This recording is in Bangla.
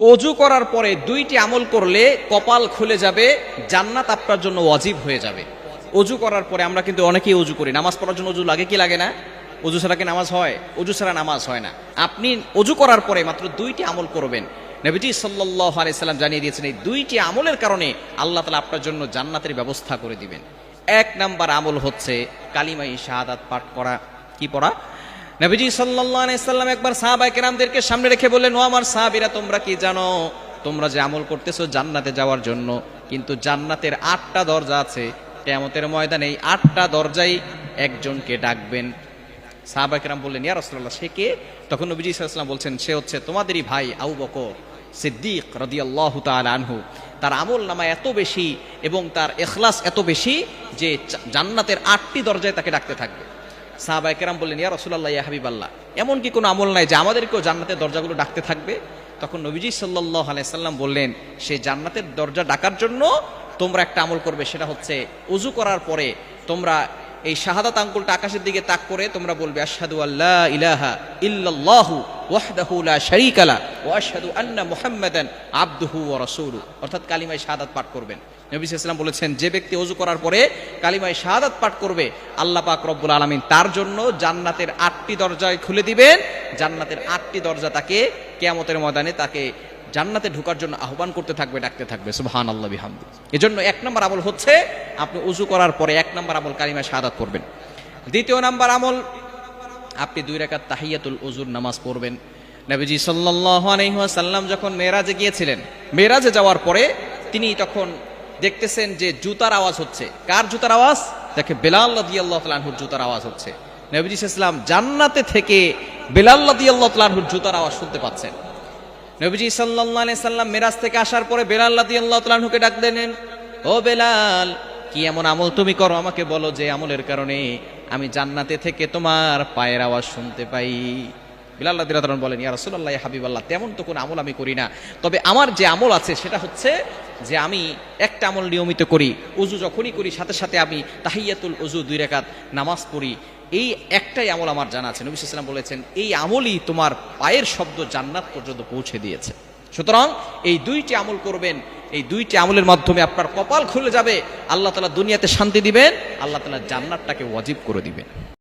অজু করার পরে দুইটি আমল করলে কপাল খুলে যাবে, জান্নাত আপনার জন্য ওয়াজিব হয়ে যাবে। অজু করার পরে আমরা কিন্তু অনেকেই অজু করি, নামাজ পড়ার জন্য অজু লাগে কি লাগে না? অজু ছাড়া কি নামাজ হয়? অজু ছাড়া নামাজ হয় না। আপনি অজু করার পরে মাত্র দুইটি আমল করবেন। নবীজি সাল্লাল্লাহু আলাইহি সাল্লাম জানিয়ে দিয়েছেন এই দুইটি আমলের কারণে আল্লাহ তাআলা আপনার জন্য জান্নাতের ব্যবস্থা করে দিবেন। এক নাম্বার আমল হচ্ছে কালিমায়ে শাহাদাত পাঠ করা। কি পড়া? নবীজি সাল্লাল্লাহু আলাইহি সাল্লাম একবার সাহাবায়ে কেরামদেরকে সামনে রেখে বললেন, ও আমার সাহাবীরা, তোমরা কি জানো তোমরা যে আমল করতেছো জান্নাতে যাওয়ার জন্য, কিন্তু জান্নাতের 8টা দরজা আছে। কিয়ামতের ময়দানে এই 8টা দরজায় একজনকে ডাকবেন। সাহাবায়ে কেরাম বললেন, ইয়া রাসূলুল্লাহ, সে কে? তখন নবীজি সাল্লাল্লাহু আলাইহি ওয়াসাল্লাম বলছেন, সে হচ্ছে তোমাদেরই ভাই আবু বকর সিদ্দিক রাদিয়াল্লাহু তাআলা আনহু। তার আমল নামা এত বেশি এবং তার ইখলাস এত বেশি যে জান্নাতের 8টি দরজায় তাকে ডাকতে থাকবে। সাহাবায়ে কেরাম বললেন, ইয়া রাসূলুল্লাহ, ইয়া হাবিবাল্লাহ, এমন কি কোনো আমল নাই যে আমাদেরকেও জান্নাতের দরজাগুলো ডাকতে থাকবে? তখন নবীজি সাল্লাল্লাহু আলাইহি সাল্লাম বললেন, সেই জান্নাতের দরজা ডাকার জন্য তোমরা একটা আমল করবে, সেটা হচ্ছে ওযু করার পরে তোমরা এই শাহাদাত আঙ্গুলটা আকাশের দিকে তাক করে তোমরা বলবে, আশহাদু আল্লা ইলাহা ইল্লাল্লাহু ওয়াহদাহু লা শারীকা লা ওয়া আশহাদু আন্না মুহাম্মাদান আবদুহু ওয়া রাসূলুহু। অর্থাৎ কালিমায়ে শাহাদাত পাঠ করবেন। নবী সাল্লাল্লাহু আলাইহি ওয়াসাল্লাম বলেছেন, যে ব্যক্তি ওযু করার পরে কালিমায়ে শাহাদাত পাঠ করবে, আল্লাহ পাক রব্বুল আলামিন তার জন্য জান্নাতের 8টি দরজা খুলে দিবেন। জান্নাতের 8টি দরজা তাকে কিয়ামতের ময়দানে তাকে জান্নাতে ঢোকার জন্য আহ্বান করতে থাকবে, ডাকতে থাকবে। সুবহানাল্লাহ বিহামদি। এজন্য এক নম্বর আমল হচ্ছে আপনি ওযু করার পরে এক নম্বর আমল কালিমা শাহাদাত পড়বেন। দ্বিতীয় নম্বর আমল, আপনি 2 রাকাত তাহিয়াতুল ওযুর নামাজ পড়বেন। নবীজি সাল্লাল্লাহু আলাইহি ওয়াসাল্লাম যখন মেরাজে গিয়েছিলেন, মেরাজে যাওয়ার পরে তিনি তখন দেখতেছেন যে জুতার আওয়াজ হচ্ছে। কার জুতার আওয়াজ? দেখে বেলাল রাদিয়াল্লাহু তাআলা আনহুর জুতার আওয়াজ হচ্ছে। নবীজি সাল্লাল্লাহু আলাইহি ওয়াসাল্লাম জান্নাতে থেকে বেলাল রাদিয়াল্লাহু তাআলা আনহুর জুতার আওয়াজ শুনতে পাচ্ছেন। নবীজি সাল্লাল্লাহু আলাইহি সাল্লাম মিরাজ থেকে আসার পরে বেলাল রাদিয়াল্লাহু তাআলা আনহুকে ডাক দিলেন, ও বেলাল, কি এমন আমল তুমি করো আমাকে বলো যে আমলের কারণে আমি জান্নাতে থেকে তোমার পায়ের আওয়াজ শুনতে পাই। বেলাল রাদিয়াল্লাহু তাআলা বলেন, ইয়া রাসূলুল্লাহ, ইয়া হাবিবাল্লাহ, তেমন তো কোনো আমল আমি করি না, তবে আমার যে আমল আছে সেটা হচ্ছে যে আমি একটা আমল নিয়মিত করি। ওযু যখনই করি সাথে সাথে আমি তাহিয়াতুল ওযু 2 রাকাত নামাজ পড়ি। এই একটাই আমল আমার জানা আছে। নবী সাল্লাল্লাহু আলাইহি ওয়াসাল্লাম বলেছেন, এই আমলই তোমার পায়ের শব্দ জান্নাত পর্যন্ত পৌঁছে দিয়েছে। সুতরাং এই 2টি আমল করবেন। এই 2টি আমলের মাধ্যমে আপনার কপাল খুলে যাবে, আল্লাহ তাআলা দুনিয়াতে শান্তি দিবেন, আল্লাহ তাআলা জান্নাতটাকে ওয়াজিব করে দিবেন।